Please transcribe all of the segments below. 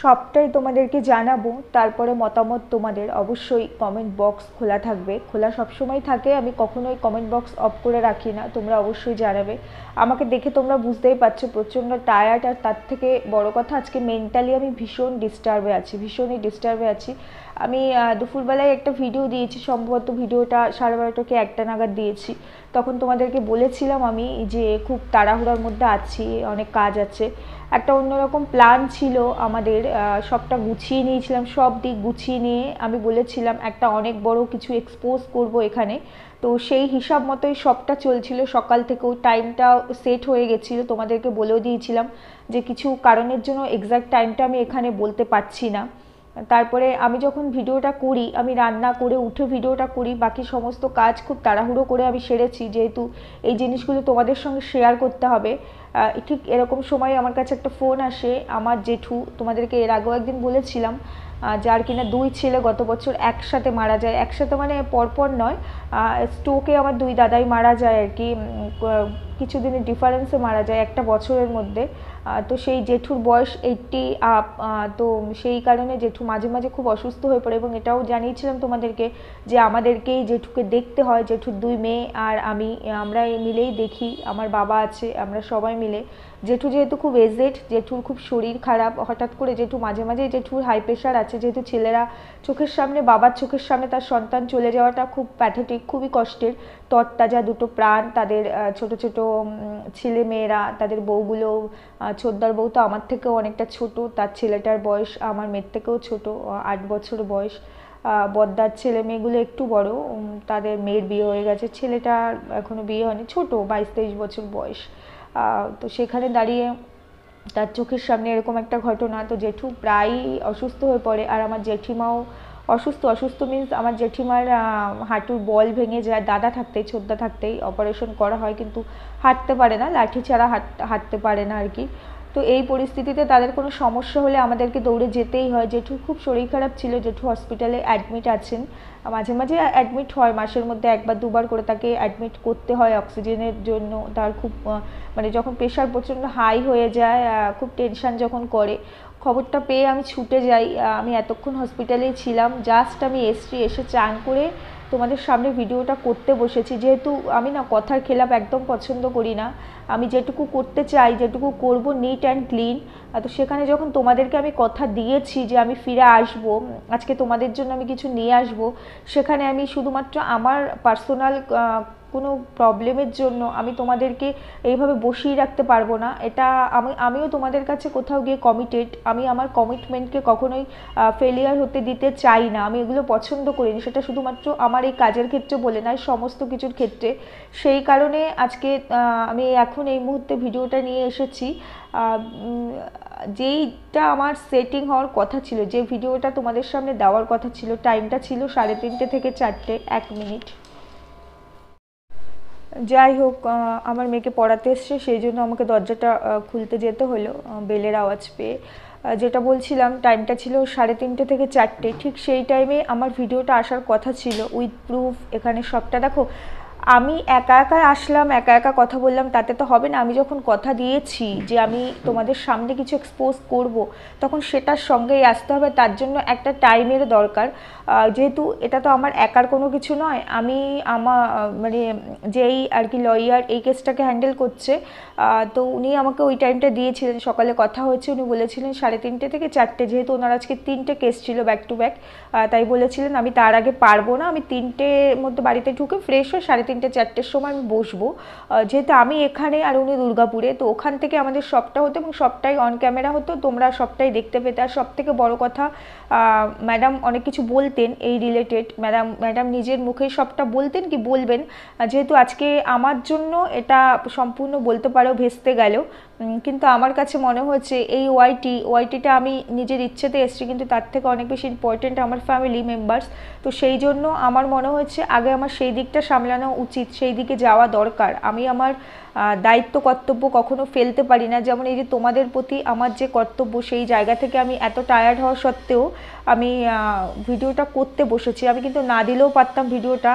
সবটাই তোমাদেরকে জানাবো। তারপরে মতামত তোমাদের অবশ্যই কমেন্ট বক্স খোলা থাকবে, খোলা সবসময় থাকে, আমি কখনোই কমেন্ট বক্স অফ করে রাখি না। তোমরা অবশ্যই জানাবে। আমাকে দেখে তোমরা বুঝতেই পারছো প্রচণ্ড টায়ার্ড, আর তার থেকে বড় কথা আজকে মেন্টালি আমি ভীষণ ডিস্টার্বে আছি, ভীষণই ডিস্টার্বে আছি। আমি দুপুরবেলায় একটা ভিডিও দিয়েছি, সম্ভবত ভিডিওটা 12:30 কি 1টা নাগাদ দিয়েছি। তখন তোমাদেরকে বলেছিলাম আমি যে খুব তাড়াহুড়োর মধ্যে আছি, অনেক কাজ আছে। একটা অন্যরকম প্ল্যান ছিল আমাদের, সবটা গুছিয়ে নিয়েছিলাম, সব দিক গুছিয়ে নিয়ে আমি বলেছিলাম একটা অনেক বড় কিছু এক্সপোজ করব এখানে। তো সেই হিসাব মতোই সবটা চলছিল, সকাল থেকেও টাইমটা সেট হয়ে গেছিলো, তোমাদেরকে বলেও দিয়েছিলাম যে কিছু কারণের জন্য এক্স্যাক্ট টাইমটা আমি এখানে বলতে পারছি না। তারপরে আমি যখন ভিডিওটা করি, আমি রান্না করে উঠে ভিডিওটা করি, বাকি সমস্ত কাজ খুব তাড়াহুড়ো করে আমি সেরেছি, যেহেতু এই জিনিসগুলো তোমাদের সঙ্গে শেয়ার করতে হবে। ঠিক এরকম সময় আমার কাছে একটা ফোন আসে, আমার জেঠু, তোমাদেরকে এর আগেও একদিন বলেছিলাম, যার কিনা 2 ছেলে গত বছর একসাথে মারা যায়, একসাথে মানে পরপর নয়, স্ট্রোকে আমার 2 দাদাই মারা যায় আর কি, কিছুদিনের ডিফারেন্সে মারা যায় একটা বছরের মধ্যে। তো সেই জেঠুর বয়স 80 আপ, তো সেই কারণে জেঠু মাঝে মাঝে খুব অসুস্থ হয়ে পড়ে, এবং এটাও জানিয়েছিলাম তোমাদেরকে যে আমাদেরকেই জেঠুকে দেখতে হয়, জেঠুর 2 মেয়ে আর আমি, আমরা মিলেই দেখি, আমার বাবা আছে, আমরা সবাই মিলে। জেঠু যেহেতু খুব এজেড, জেঠুর খুব শরীর খারাপ, হঠাৎ করে জেঠু মাঝে মাঝে, জেঠুর হাই প্রেশার আছে, যেহেতু ছেলেরা চোখের সামনে, বাবার চোখের সামনে তার সন্তান চলে যাওয়াটা খুব প্যাথেটিক, খুবই কষ্টের। তরতাজা দুটো প্রাণ, তাদের ছোট ছোট ছেলে মেয়েরা, তাদের বউগুলো, ছোটদার বউ তো আমার থেকেও অনেকটা ছোট, তার ছেলেটার বয়স আমার মেয়ের থেকেও ছোট, 8 বছর বয়স। বড়দার ছেলে মেয়েগুলো একটু বড়, তাদের মেয়ের বিয়ে হয়ে গেছে, ছেলেটার এখনও বিয়ে হয়নি, ছোট 22-23 বছর বয়স। তো সেখানে দাঁড়িয়ে তার চোখের সামনে এরকম একটা ঘটনা, তো জেঠু প্রায়ই অসুস্থ হয়ে পড়ে, আর আমার জেঠিমাও অসুস্থ। অসুস্থ মিন্স আমার জেঠিমার হাঁটুর বল ভেঙে যায়, দাদা থাকতেই, ছোটদা থাকতেই অপারেশন করা হয়, কিন্তু হাঁটতে পারে না, লাঠি ছাড়া হাঁটতে পারে না আর কি। তো এই পরিস্থিতিতে তাদের কোনো সমস্যা হলে আমাদেরকে দৌড়ে যেতেই হয়। জেঠুর খুব শরীর খারাপ ছিল, জেঠু হসপিটালে অ্যাডমিট আছেন, মাঝে মাঝে অ্যাডমিট হয়, মাসের মধ্যে 1-2 বার করে তাকে অ্যাডমিট করতে হয় অক্সিজেনের জন্য। তার খুব মানে যখন প্রেশার প্রচণ্ড হাই হয়ে যায়, খুব টেনশান যখন করে, খবরটা পেয়ে আমি ছুটে যাই। আমি এতক্ষণ হসপিটালেই ছিলাম, জাস্ট আমি এসে চান করে তোমাদের সামনে ভিডিওটা করতে বসেছি। যেহেতু আমি না কথার খেলাপ একদম পছন্দ করি না, আমি যেটুকু করতে চাই, যেটুকু করব নিট অ্যান্ড ক্লিন। তো সেখানে যখন তোমাদেরকে আমি কথা দিয়েছি যে আমি ফিরে আসব, আজকে তোমাদের জন্য আমি কিছু নিয়ে আসব, সেখানে আমি শুধুমাত্র আমার পার্সোনাল কোনো প্রবলেমের জন্য আমি তোমাদেরকে এইভাবে বসিয়ে রাখতে পারবো না। এটা আমিও তোমাদের কাছে কোথাও গিয়ে কমিটেড, আমি আমার কমিটমেন্টকে কখনোই ফেলিয়ার হতে দিতে চাই না, আমি এগুলো পছন্দ করিনি, সেটা শুধুমাত্র আমার এই কাজের ক্ষেত্রে বলে নয়, সমস্ত কিছুর ক্ষেত্রে। সেই কারণে আজকে আমি এখন এই মুহূর্তে ভিডিওটা নিয়ে এসেছি। যেইটা আমার সেটিং হওয়ার কথা ছিল, যে ভিডিওটা তোমাদের সামনে দেওয়ার কথা ছিল, টাইমটা ছিল 3:30 থেকে 4টে 1 মিনিট। যাই হোক, আমার মেয়েকে পড়াতে এসছে, সেই জন্য আমাকে দরজাটা খুলতে যেতে হলো বেলের আওয়াজ পেয়ে। যেটা বলছিলাম, টাইমটা ছিল 3:30 থেকে 4টে, ঠিক সেই টাইমে আমার ভিডিওটা আসার কথা ছিল উইথ প্রুফ। এখানে সবটা দেখো, আমি একা একা আসলাম, একা একা কথা বললাম, তাতে তো হবে না। আমি যখন কথা দিয়েছি যে আমি তোমাদের সামনে কিছু এক্সপোজ করব, তখন সেটার সঙ্গেই আসতে হবে, তার জন্য একটা টাইমের দরকার। যেহেতু এটা তো আমার একার কোনো কিছু নয়, আমি আমার মানে যেই আর কি লয়ার এই কেসটাকে হ্যান্ডেল করছে, তো উনি আমাকে ওই টাইমটা দিয়েছিলেন, সকালে কথা হয়েছে, উনি বলেছিলেন 3:30 থেকে 4টে, যেহেতু ওনার আজকে 3টে কেস ছিল ব্যাক টু ব্যাক, তাই বলেছিলেন আমি তার আগে পারবো না, আমি 3টের মধ্যে বাড়িতে ঢুকে ফ্রেশ হয়ে 3:30-4টের সময় আমি বসবো। যেহেতু আমি এখানে আর উনি দুর্গাপুরে, তো ওখান থেকে আমাদের সবটা হতো, এবং সবটাই অন ক্যামেরা হতো, তোমরা সবটাই দেখতে পেতে। আর সব থেকে বড় কথা, ম্যাডাম অনেক কিছু বলতেন এই রিলেটেড, ম্যাডাম নিজের মুখেই সবটা বলতেন, কি বলবেন, যেহেতু আজকে আমার জন্য এটা সম্পূর্ণ বলতে পারো ভেস্তে গেল, কিন্তু আমার কাছে মনে হচ্ছে এই ওয়াইটিটা আমি নিজের ইচ্ছেতে এসেছি, কিন্তু তার থেকে অনেক বেশি ইম্পর্টেন্ট আমার ফ্যামিলি মেম্বার্স। তো সেই জন্য আমার মনে হচ্ছে আগে আমার সেই দিকটা সামলানো উচিত, সেই দিকে যাওয়া দরকার। আমি আমার দায়িত্ব কর্তব্য কখনো ফেলতে পারি না। যেমন এই যে তোমাদের প্রতি আমার যে কর্তব্য, সেই জায়গা থেকে আমি এত টায়ার্ড হওয়া সত্ত্বেও আমি ভিডিওটা করতে বসেছি। আমি কিন্তু না দিলেও পারতাম ভিডিওটা,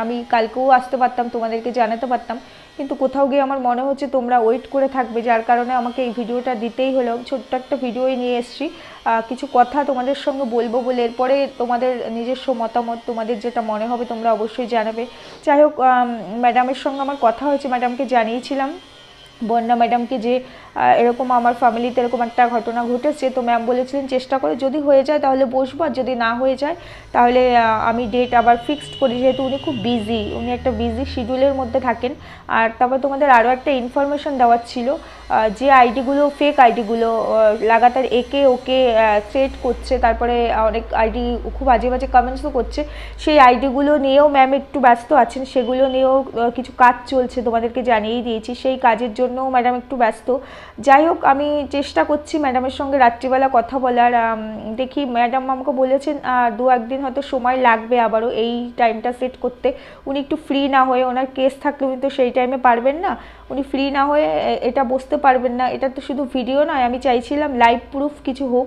আমি কালকেও আসতে পারতাম, তোমাদেরকে জানাতে পারতাম, কিন্তু কোথাও গিয়ে আমার মনে হচ্ছে তোমরা ওয়েট করে থাকবে, যার কারণে আমাকে এই ভিডিওটা দিতেই হলো। ছোট্ট একটা ভিডিওই নিয়ে এসেছি, কিছু কথা তোমাদের সঙ্গে বলবো বলে। এরপরে তোমাদের নিজস্ব মতামত, তোমাদের যেটা মনে হবে তোমরা অবশ্যই জানাবে। যাই হোক, ম্যাডামের সঙ্গে আমার কথা হয়েছে, ম্যাডামকে জানিয়েছিলাম, বন্যা ম্যাডামকে, যে এরকম আমার ফ্যামিলিতে এরকম একটা ঘটনা ঘটেছে। তো ম্যাম বলেছিলেন চেষ্টা করে যদি হয়ে যায় তাহলে বসবো, আর যদি না হয়ে যায় তাহলে আমি ডেট আবার ফিক্সড করি, যেহেতু উনি খুব বিজি, উনি একটা বিজি শিডিউলের মধ্যে থাকেন। আর তারপর তোমাদের আরও একটা ইনফরমেশন দেওয়ার ছিল, যে আইডিগুলো ফেক আইডিগুলো লাগাতার একে ওকে থ্রেট করছে, তারপরে অনেক আইডি খুব বাজে বাজে কমেন্টসও করছে, সেই আইডিগুলো নিয়েও ম্যাম একটু ব্যস্ত আছেন, সেগুলো নিয়েও কিছু কাজ চলছে, তোমাদেরকে জানিয়েই দিয়েছি, সেই কাজের জন্যও ম্যাডাম একটু ব্যস্ত। যাই হোক, আমি চেষ্টা করছি ম্যাডামের সঙ্গে রাত্রিবেলা কথা বলার। দেখি, ম্যাডাম আমাকে বলেছেন 2-1 দিন হয়তো সময় লাগবে আবারও এই টাইমটা সেট করতে। উনি একটু ফ্রি না হয়ে, ওনার কেস থাকলে উনি তো সেই টাইমে পারবেন না, উনি ফ্রি না হয়ে এটা বসতে পারবেন না। এটা তো শুধু ভিডিও নয়, আমি চাইছিলাম লাইভ প্রুফ কিছু হোক,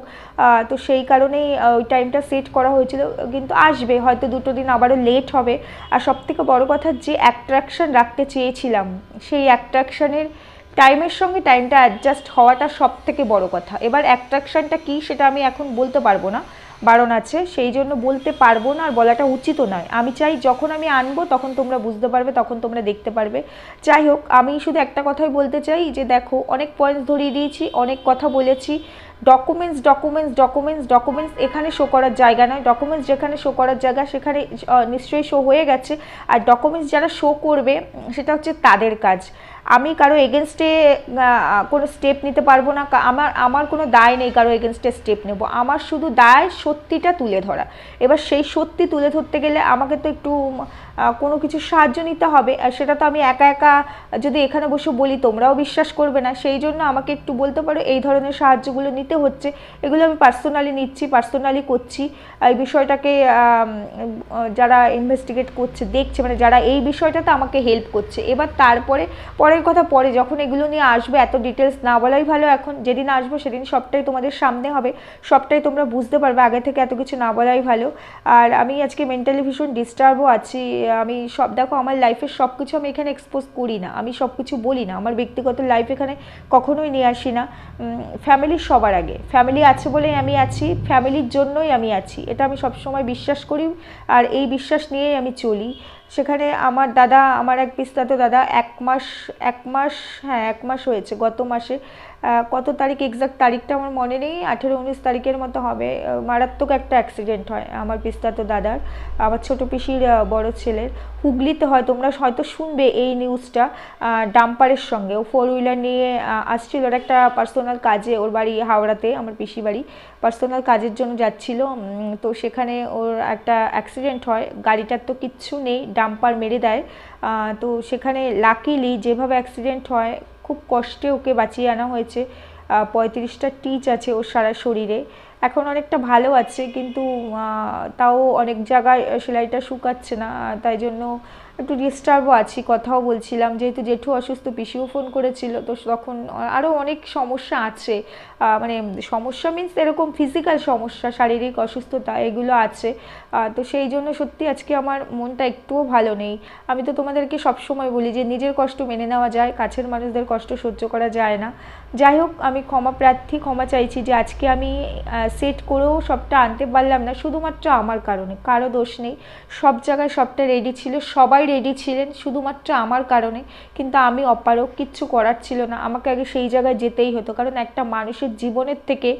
তো সেই কারণেই ওই টাইমটা সেট করা হয়েছিল। কিন্তু আসবে হয়তো 2 দিন আবারও লেট হবে। আর সবথেকে বড় কথা, যে অ্যাট্রাকশন রাখতে চেয়েছিলাম, সেই অ্যাট্রাকশনের টাইমের সঙ্গে টাইমটা অ্যাডজাস্ট হওয়াটা সব থেকে বড় কথা। এবার অ্যাট্রাকশনটা কী সেটা আমি এখন বলতে পারবো না, বারণ আছে, সেই জন্য বলতে পারবো না, আর বলাটা উচিতও নয়। আমি চাই যখন আমি আনবো তখন তোমরা বুঝতে পারবে, তখন তোমরা দেখতে পারবে। যাই হোক, আমি শুধু একটা কথাই বলতে চাই, যে দেখো অনেক পয়েন্টস ধরিয়ে দিয়েছি, অনেক কথা বলেছি, ডকুমেন্টস ডকুমেন্টস ডকুমেন্টস ডকুমেন্টস এখানে শো করার জায়গা নয়। ডকুমেন্টস যেখানে শো করার জায়গা সেখানে নিশ্চয়ই শো হয়ে গেছে, আর ডকুমেন্টস যারা শো করবে সেটা হচ্ছে তাদের কাজ। আমি কারো এগেনস্টে কোনো স্টেপ নিতে পারবো না, আমার কোনো দায় নেই কারো এগেনস্টে স্টেপ নেব। আমার শুধু দায় সত্যিটা তুলে ধরা। এবার সেই সত্যি তুলে ধরতে গেলে আমাকে তো একটু কোনো কিছু সাহায্য নিতে হবে, আর সেটা তো আমি একা একা যদি এখানে বসে বলি তোমরাও বিশ্বাস করবে না। সেই জন্য আমাকে একটু বলতে পারো এই ধরনের সাহায্যগুলো নিতে হচ্ছে, এগুলো আমি পার্সোনালি নিচ্ছি, পার্সোনালি করছি। এই বিষয়টাকে যারা ইনভেস্টিগেট করছে, দেখছে, মানে যারা এই বিষয়টাতে আমাকে হেল্প করছে। এবার তারপরে পরের কথা পরে, যখন এগুলো নিয়ে আসবে, এত ডিটেলস না বলাই ভালো। এখন যেদিন আসবো সেদিন সবটাই তোমাদের সামনে হবে, সবটাই তোমরা বুঝতে পারবে, আগে থেকে এত কিছু না বলাই ভালো। আর আমি আজকে মেন্টালি ভীষণ ডিস্টার্বও আছি। আমি সব, দেখো আমার লাইফের সব কিছু আমি এখানে এক্সপোজ করি না, আমি সব কিছু বলি না, আমার ব্যক্তিগত লাইফ এখানে কখনোই নিয়ে আসি না। ফ্যামিলির সবার আগে, ফ্যামিলি আছে বলেই আমি আছি, ফ্যামিলির জন্যই আমি আছি, এটা আমি সবসময় বিশ্বাস করি, আর এই বিশ্বাস নিয়েই আমি চলি। সেখানে আমার দাদা, আমার এক পিস্তাতো দাদা, এক মাস হ্যাঁ 1 মাস হয়েছে, গত মাসে কত তারিখ, এক্সাক্ট তারিখটা আমার মনে নেই, 18-19 তারিখের মতো হবে, মারাত্মক একটা অ্যাক্সিডেন্ট হয় আমার পিস্তাতো দাদার, আমার ছোটো পিসির বড় ছেলের। হুগলিতে হয়, তোমরা হয়তো শুনবে এই নিউজটা, ডাম্পারের সঙ্গে ও 4 হুইলার নিয়ে আসছিল, ওর একটা পার্সোনাল কাজে, ওর বাড়ি হাওড়াতে, আমার পিসি বাড়ি, পার্সোনাল কাজের জন্য যাচ্ছিল। তো সেখানে ওর একটা অ্যাক্সিডেন্ট হয়, গাড়িটার তো কিচ্ছু নেই, ডাম্পার মেরে দেয়। তো সেখানে লাকিলি যেভাবে অ্যাক্সিডেন্ট হয়, খুব কষ্টে ওকে বাঁচিয়ে আনা হয়েছে। 35টা টিচ আছে ওর সারা শরীরে, এখন অনেকটা ভালো আছে, কিন্তু তাও অনেক জায়গায় সেলাইটা শুকাচ্ছে না, তাই জন্য একটু ডিস্টার্বও আছি। কথাও বলছিলাম, যেহেতু জেঠু অসুস্থ, পিসিও ফোন করেছিল, তো তখন আরও অনেক সমস্যা আছে, মানে সমস্যা মিন্স এরকম ফিজিক্যাল সমস্যা, শারীরিক অসুস্থতা এগুলো আছে। তো সেই জন্য সত্যি আজকে আমার মনটা একটুও ভালো নেই। আমি তো তোমাদেরকে সবসময় বলি যে নিজের কষ্ট মেনে নেওয়া যায়, কাছের মানুষদের কষ্ট সহ্য করা যায় না। যাই হোক, আমি ক্ষমা প্রার্থী, ক্ষমা চাইছি যে আজকে আমি সেট করেও সবটা আনতে পারলাম না, শুধুমাত্র আমার কারণে, কারো দোষ নেই। সব জায়গায় সবটা রেডি ছিল, সবাই রেডি ছিলেন, শুধুমাত্র আমার কারণে, কিন্তু আমি অপারগ, কিচ্ছু করার ছিল না, আমাকে আগে সেই জায়গায় যেতেই হতো, কারণ একটা মানুষের জীবনের থেকে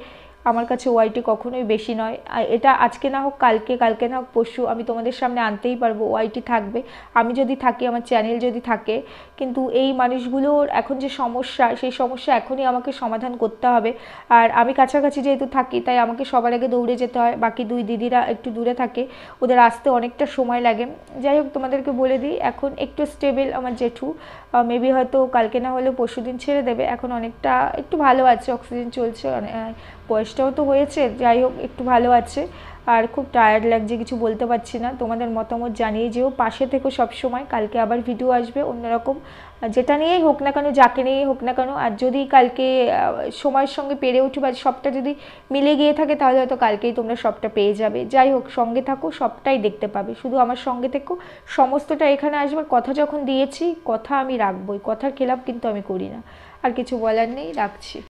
আমার কাছে ওয়াইটি কখনোই বেশি নয়। এটা আজকে না হোক কালকে, কালকে না হোক পরশু আমি তোমাদের সামনে আনতেই পারবো, ওয়াইটি থাকবে, আমি যদি থাকি, আমার চ্যানেল যদি থাকে। কিন্তু এই মানুষগুলোর এখন যে সমস্যা, সেই সমস্যা এখনই আমাকে সমাধান করতে হবে। আর আমি কাছাকাছি যেহেতু থাকি, তাই আমাকে সবার আগে দৌড়ে যেতে হয়, বাকি 2 দিদিরা একটু দূরে থাকে, ওদের আসতে অনেকটা সময় লাগে। যাই হোক, তোমাদেরকে বলে দিই, এখন একটু স্টেবল আমার জেঠু, মেবি হয়তো কালকে না হলেও পরশু দিন ছেড়ে দেবে, এখন অনেকটা একটু ভালো আছে, অক্সিজেন চলছে, বয়সটাও তো হয়েছে, যাই হোক একটু ভালো আছে। আর খুব টায়ার্ড লাগছে, কিছু বলতে পারছি না। তোমাদের মতামত জানিয়ে যেও, পাশে থেকো সব সময়। কালকে আবার ভিডিও আসবে অন্যরকম, যেটা নিয়েই হোক না কেন, যাকে নিয়েই হোক না কেন। আর যদি কালকে সময়ের সঙ্গে পেরে উঠি বা সবটা যদি মিলে গিয়ে থাকে, তাহলে হয়তো কালকেই তোমরা সবটা পেয়ে যাবে। যাই হোক, সঙ্গে থাকো, সবটাই দেখতে পাবে। শুধু আমার সঙ্গে থেকো, সমস্তটা এখানে আসবার কথা যখন দিয়েছি, কথা আমি রাখবই, কথার খেলাপ কিন্তু আমি করি না। আর কিছু বলার নেই, রাখছি।